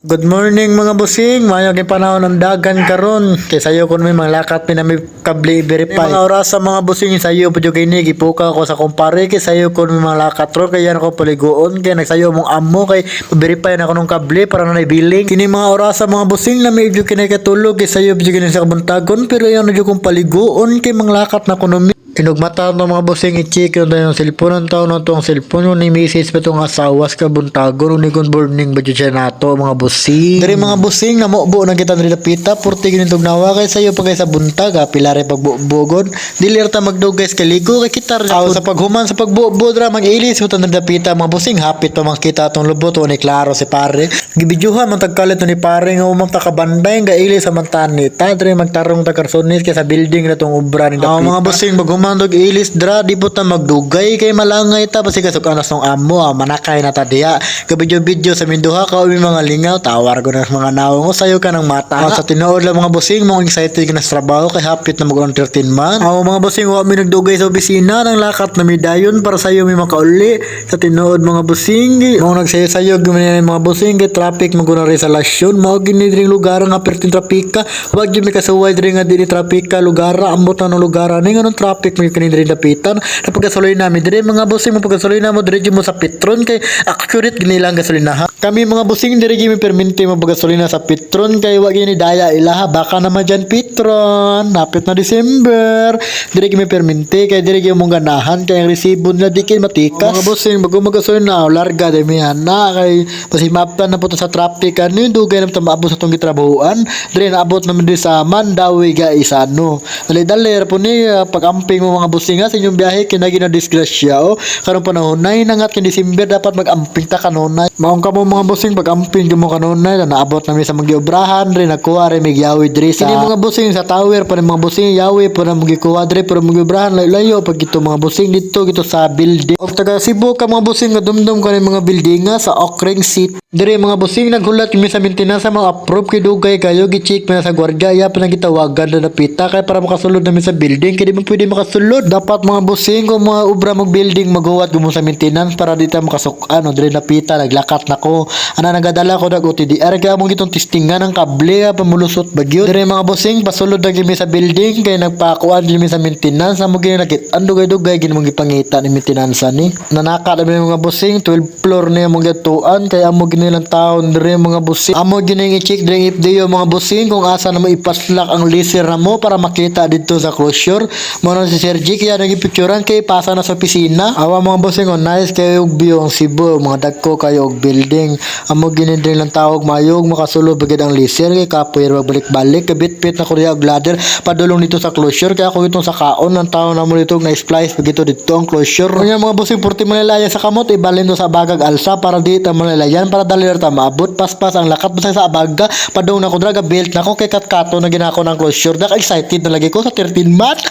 Good morning mga busing, mayo kay panahon ng dagan karon kay sayo kun may mga lakat pinami kable verify. Mga oras sa mga busing sayo pud kini gipuka ko sa kumpare kay sayo kun may mga lakat ro kay yan ko paligoon kay nagsayo mong amo kay verify na kunong kable para na billing. Kini mga oras sa mga busing na medyo kinay katulog kay sayo pud kini sa kabuntagon pero yan na kong paligoon kay mga lakat na kuno inugmata ng mga busing i-check yung tayo ng cellphone ang tao na itong cellphone yung ni-message pa itong asawas ka buntagon unikon burning ba dyan nato mga busing dari mga busing na mobo na kita nilapita purti ginitog nawa kay sayo pa kay sa buntag pilari pagbubugon dilir ta magdog guys kaligo kay kita sa paghuman sa pagbubud ra mag-ilis mo nilapita mga busing hapit pa makita itong lubot o ni klaro si pare gibidyuhan matagkalit ni pare nga umang takabanday nga ilis sa mantani tadre magtarong takarsonis kay sa building na itong ubra ni dapita mga busing magumandog ilis dra di po ta magdugay kay malangay ta basi kasuk anas ng amo manakay na ta diha kabidyo-bidyo sa minduha ka umi mga lingaw tawar ko na mga nawong o sayo ka ng mata sa tinuod lang mga busing mong excited ka na sa trabaho kay hapit na mag 13 man mga busing wa mi nagdugay sa opisina ng lakat na midayon para sayo mi makauli sa tinuod mga busing mong nagsayo-sayo gumanin mga busing kay traffic maguna rin sa lasyon mao gini dring lugar nga pertin trapika wag gyud mi kasuway diri nga dili trapika lugar ambot na ng lugar ni nganong traffic may kanin diri dapitan na pagkasaloy namin diri mga busing mo pagkasaloy namo diri mo sa Petron kay accurate ginilang gasolinaha kami mga busing diri gyud perminti mo pagkasolina sa Petron kay wa gini daya ilaha baka naman dyan Petron napit na December diri gyud perminti kay diri gyud mong ganahan kay ang resibo na di kay matikas mga busing bago magasolina larga de mi na kay pasimaptan na po sa traffic ano dugay na maabot sa tong gitrabahuan diri naabot naman diri sa Mandawi ga isano dali-dali po ni pag-amping mo mga busing sa inyong biyahe kinagi na disgrasya karong panahon na nangat kin December dapat mag-amping ta kanunay maong ka mo mga busing pag-amping mo kanunay na naabot namin sa magiobrahan rin nakuha rin magyawi diri sa kini mga busing sa tower pa mga busing yawi pa na magikuha diri pero magiobrahan layo pag ito mga busing dito sa building og taga Cebu ka mga busing nga dumdum ka mga building sa Okring City diri mga busing naghulat kami sa maintenance sa mga approve kay dugay kayo gi-check pa sa gwardiya ya pa nagitawagan na napita kay para makasulod namin sa building kay di man pwede makasulod dapat mga busing kung mga obra mag building maghuwat gumo sa maintenance para di ta makasuk diri napita naglakat nako ana nagadala ko dag OTDR kay among gitong testingan ng kable pamulusot bagyo diri mga busing pasulod na gimi sa building kay nagpakuan gimi sa maintenance amo gini nakit dugay-dugay gini mong gipangita ni maintenance ni nanaka na mga busing 12 floor ni among gatuan kay amo nilang taon diri mga busing amo gini i-check diri FDO mga busing kung asa na mo ipaslak ang laser na mo para makita dito sa closure mo na si Sir G kaya nagipicturean kay pasa na sa opisina awa mga busing nice kayo og view ang Cebu mga dagko kayo og building amo gini diri lang tawag mayog makasulod bagid ang laser kay kapoy balik-balik kabit-bit na ko og ladder padulong dito sa closure kaya ako itong sa kaon ng taon na mo dito na splice bagito dito ang closure kanya mga busing purti malalaya sa kamot ibalin do sa bagag alsa para di ta malalayan para dalir ta maabot paspas ang lakat basta sa abaga padung na ko draga belt na ko kay katkato na ginako ng closure dak excited na lagi ko sa 13 month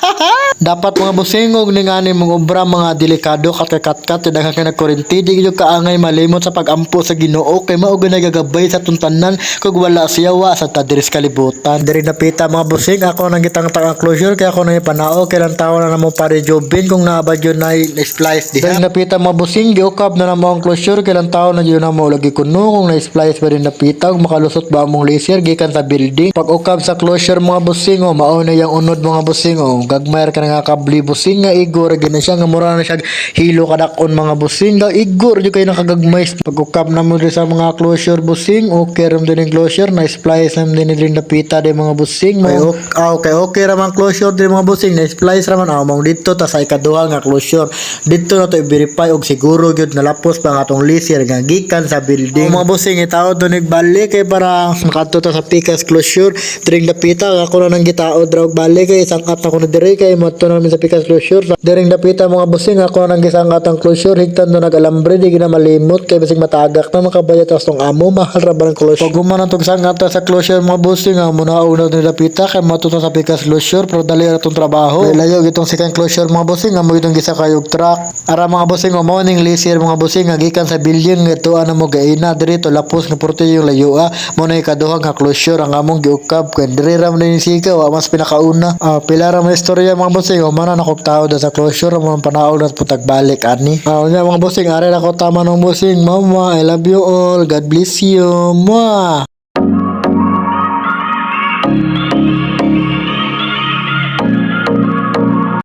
dapat mga busing og ningani mong obra mga delikado katkat daghang kay nagkurente di gyud kaangay malimot sa pagampo sa Ginoo kay mao gyud nagagabay sa tuntanan kag wala siya wa sa tadris kalibutan diri napita mga busing ako nang gitang ang closure kay ako nang ipanao kay lang tawo na namo pare Jobin kung naabad yun na splice diha diri napita mga busing giukab na namo ang closure kay lang tawo na gyud namo lagi kuno kung na-splice pa rin napita kung makalusot ba among laser gikan sa building pag-ukab sa closure mga busing mao na yung unod mga busing gagmayar ka nga kabli busing nga igor gina siya nga mura na siya hilo kadakon mga busing daw igor jud kay nakagagmay pag-ukab na mo sa mga closure busing okay ram din yung closure na-splice nam din rin napita din mga busing okay ramang closure din mga busing na-splice raman mong dito ta sa ikaduha nga closure dito na to i-verify og siguro gyud nalapos pa nga atong laser nga gikan sa building mga busing itaod do nagbalik kay para makadto ta sa Pikas closure diring dapita ako na nang gitaod raw balik kay sangkat ako na diri kay moto namin sa Pikas closure diring dapita mga busing ako nang gisangkat ang closure higtan do nagalambre di gina malimot kay basig matagak na makabayat as tong amo mahal ra ba ang closure pag guman ang sangkat sa closure mga busing muna una do dapita kay moto sa Pikas closure pero dali ra tong trabaho layo gitong second closure mga busing amo gitong gisa kayog truck ara mga busing morning laser mga busing gikan sa building ito ano mo gaina diri to lapos nga porte yung layo mo na ikaduhang nga closure ang among giukab kay diri ram na yung sika wa mas pinakauna pila ra mo istorya mga busing humana na kong tao da sa closure mo panaog na putag balik ani. Nya mga bossing, are na ko tama ng bossing. Mama, I love you all. God bless you. Mwah.